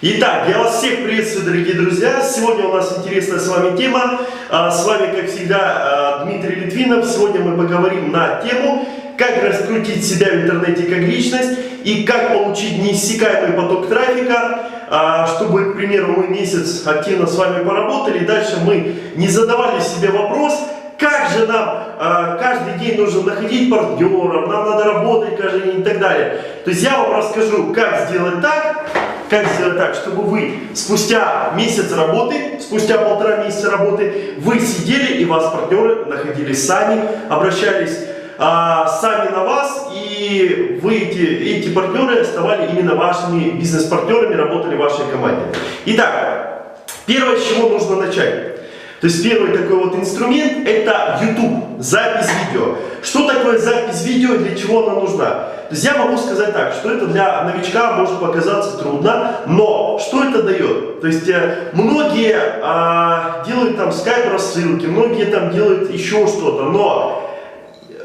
Итак, я вас всех приветствую, дорогие друзья. Сегодня у нас интересная с вами тема. С вами, как всегда, Дмитрий Литвинов. Сегодня мы поговорим на тему, как раскрутить себя в интернете как личность и как получить неиссякаемый поток трафика, чтобы, к примеру, мы месяц активно с вами поработали. Дальше мы не задавали себе вопрос, как же нам каждый день нужно находить партнеров, нам надо работать каждый день и так далее. То есть я вам расскажу, как сделать так, чтобы вы спустя месяц работы, спустя 1,5 месяца работы, вы сидели и вас партнеры находили сами, обращались сами на вас, и вы эти партнеры оставали именно вашими бизнес-партнерами, работали в вашей команде. Итак, первое, с чего нужно начать. То есть первый такой вот инструмент — это YouTube, запись видео. Что такое запись видео, для чего она нужна? То есть я могу сказать так, что это для новичка может показаться трудно, но что это дает? То есть многие делают там скайп-рассылки, многие там делают еще что-то, но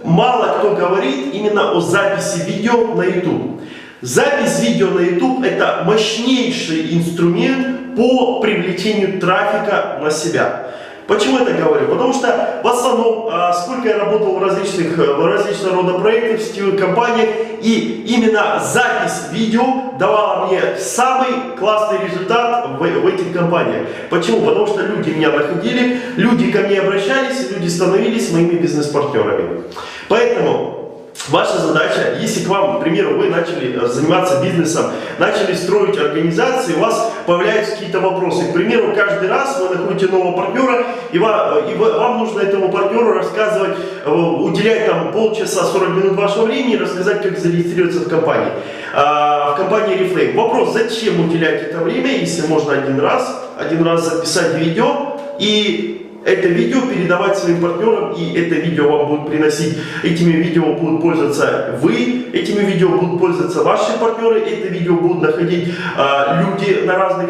мало кто говорит именно о записи видео на YouTube. Запись видео на YouTube — это мощнейший инструмент по привлечению трафика на себя. Почему я так говорю? Потому что в основном, сколько я работал в различного рода проектах, в сетевых компаниях, и именно запись видео давала мне самый классный результат в этих компаниях. Почему? Потому что люди меня находили, люди ко мне обращались, люди становились моими бизнес-партнерами. Поэтому ваша задача, если к вам, к примеру, вы начали заниматься бизнесом, начали строить организации, у вас появляются какие-то вопросы. К примеру, каждый раз вы находите нового партнера, и вам нужно этому партнеру рассказывать, уделять там полчаса, 40 минут вашего времени, рассказать, как зарегистрироваться в компании Reflame. Вопрос: зачем уделять это время, если можно один раз записать видео и это видео передавать своим партнерам, и это видео вам будут приносить, этими видео будут пользоваться вы, этими видео будут пользоваться ваши партнеры, это видео будут находить люди на разных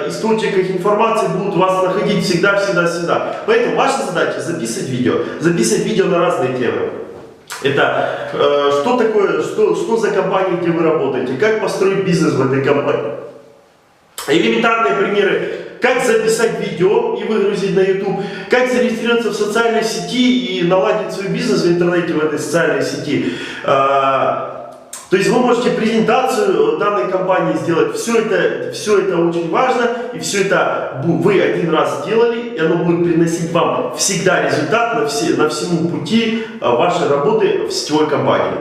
источниках информации, будут вас находить всегда. Поэтому ваша задача записывать видео на разные темы. Это что такое, что за компания, где вы работаете, как построить бизнес в этой компании. Элементарные примеры: как записать видео и выгрузить на YouTube, как зарегистрироваться в социальной сети и наладить свой бизнес в интернете в этой социальной сети. То есть вы можете презентацию данной компании сделать. Все это очень важно, и все это вы один раз сделали, и оно будет приносить вам всегда результат на всему пути вашей работы в сетевой компании.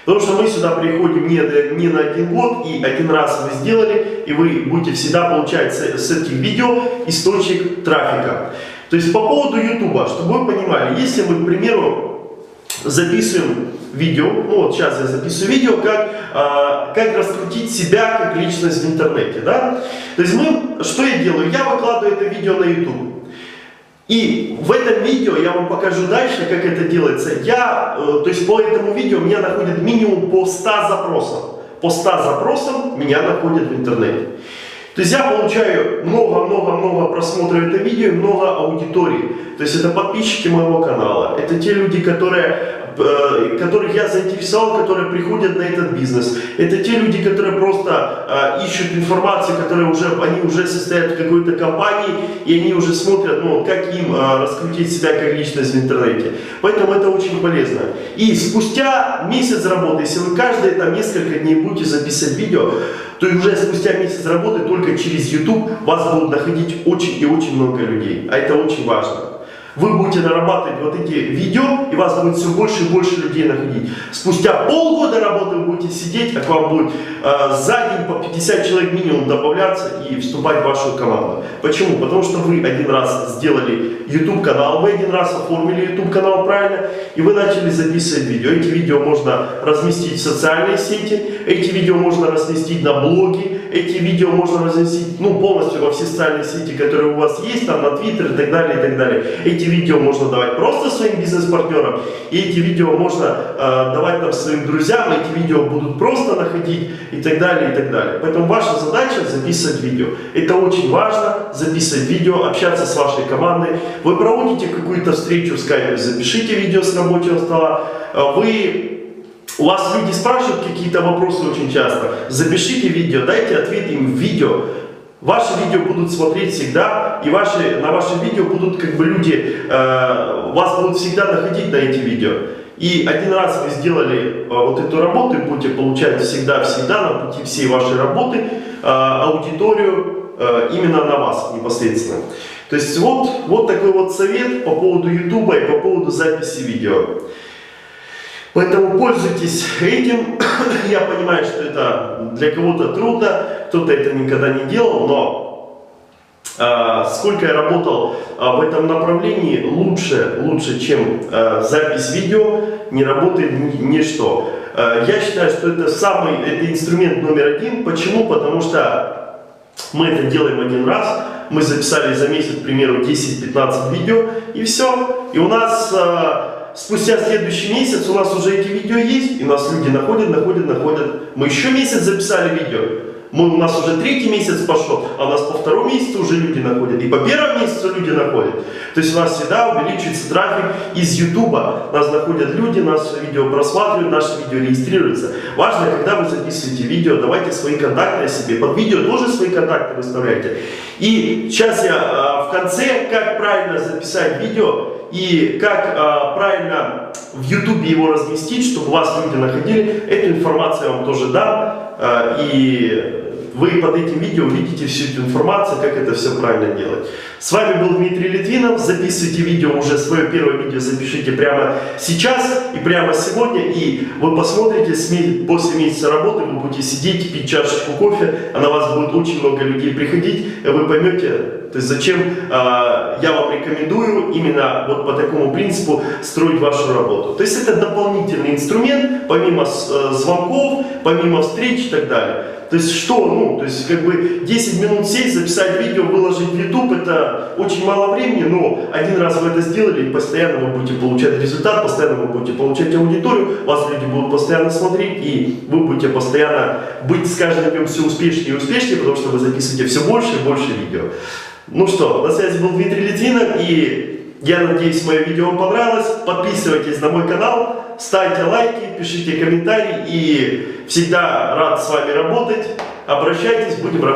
Потому что мы сюда приходим не на один год, и один раз вы сделали, и вы будете всегда получать с этих видео источник трафика. То есть по поводу YouTube, чтобы вы понимали, если мы, к примеру, записываем видео, вот сейчас я записываю видео, как раскрутить себя как личность в интернете, да? То есть что я делаю? Я выкладываю это видео на YouTube. И в этом видео я вам покажу дальше, как это делается. То есть по этому видео меня находят минимум по 100 запросам. По 100 запросам меня находят в интернете. То есть я получаю много просмотров этого видео, много аудитории. То есть это подписчики моего канала, это те люди, которых я заинтересовал, которые приходят на этот бизнес. Это те люди, которые просто ищут информацию, они уже состоят в какой-то компании, и они уже смотрят, как им раскрутить себя как личность в интернете. Поэтому это очень полезно. И спустя месяц работы, если вы каждые несколько дней будете записывать видео, то уже спустя месяц работы только через YouTube вас будут находить очень и очень много людей. А это очень важно. Вы будете нарабатывать вот эти видео, и вас будет все больше и больше людей находить. Спустя полгода работы вы будете сидеть, а к вам будет за день по 50 человек минимум добавляться и вступать в вашу команду. Почему? Потому что вы один раз сделали YouTube канал, вы один раз оформили YouTube канал правильно, и вы начали записывать видео. Эти видео можно разместить в социальные сети, эти видео можно разместить на блоге, эти видео можно разместить полностью во все социальные сети, которые у вас есть, там на Twitter и так далее, и так далее. Эти видео можно давать просто своим бизнес-партнерам, и эти видео можно давать своим друзьям, эти видео будут просто находить и так далее, и так далее. Поэтому ваша задача записывать видео. Это очень важно, записывать видео, общаться с вашей командой. Вы проводите какую-то встречу в скайпе, запишите видео с рабочего стола. У вас люди спрашивают какие-то вопросы очень часто. Запишите видео, дайте ответ им в видео. Ваши видео будут смотреть всегда, и на ваши видео будут как бы люди, вас будут всегда находить на эти видео. И один раз вы сделали вот эту работу и будете получать всегда на пути всей вашей работы аудиторию именно на вас непосредственно. То есть вот такой вот совет по поводу YouTube и по поводу записи видео. Поэтому пользуйтесь этим. Я понимаю, что это для кого-то трудно, кто-то это никогда не делал, но сколько я работал в этом направлении, лучше, чем запись видео, не работает ничто. Я считаю, что это инструмент номер один. Почему? Потому что мы это делаем один раз. Мы записали за месяц, к примеру, 10-15 видео, и все. И у нас спустя следующий месяц у нас уже эти видео есть, и нас люди находят. Мы еще месяц записали видео. У нас уже третий месяц пошел, а у нас по второму месяцу уже люди находят, и по первому месяцу люди находят. То есть у нас всегда увеличивается трафик из YouTube. Нас находят люди, наши видео просматривают, наши видео регистрируются. Важно, когда вы записываете видео, давайте свои контакты о себе. Под видео тоже свои контакты выставляйте. И сейчас я в конце, как правильно записать видео и как правильно в YouTube его разместить, чтобы вас люди находили, эту информацию я вам тоже дам. И вы под этим видео увидите всю эту информацию, как это все правильно делать. С вами был Дмитрий Литвинов. Записывайте видео, уже свое первое видео запишите прямо сейчас и прямо сегодня. И вы посмотрите, после месяца работы вы будете сидеть, пить чашечку кофе, а на вас будет очень много людей приходить, и вы поймете, то есть зачем я вам рекомендую именно вот по такому принципу строить вашу работу. То есть это дополнительный инструмент, помимо звонков, помимо встреч и так далее. То есть то есть как бы 10 минут сесть, записать видео, выложить в YouTube, это очень мало времени, но один раз вы это сделали, и постоянно вы будете получать результат, постоянно вы будете получать аудиторию, вас люди будут постоянно смотреть, и вы будете постоянно быть с каждым днем все успешнее и успешнее, потому что вы записываете все больше и больше видео. Ну что, на связи был Дмитрий Литвинов, и я надеюсь, мое видео вам понравилось. Подписывайтесь на мой канал, ставьте лайки, пишите комментарии, и всегда рад с вами работать. Обращайтесь, будем работать.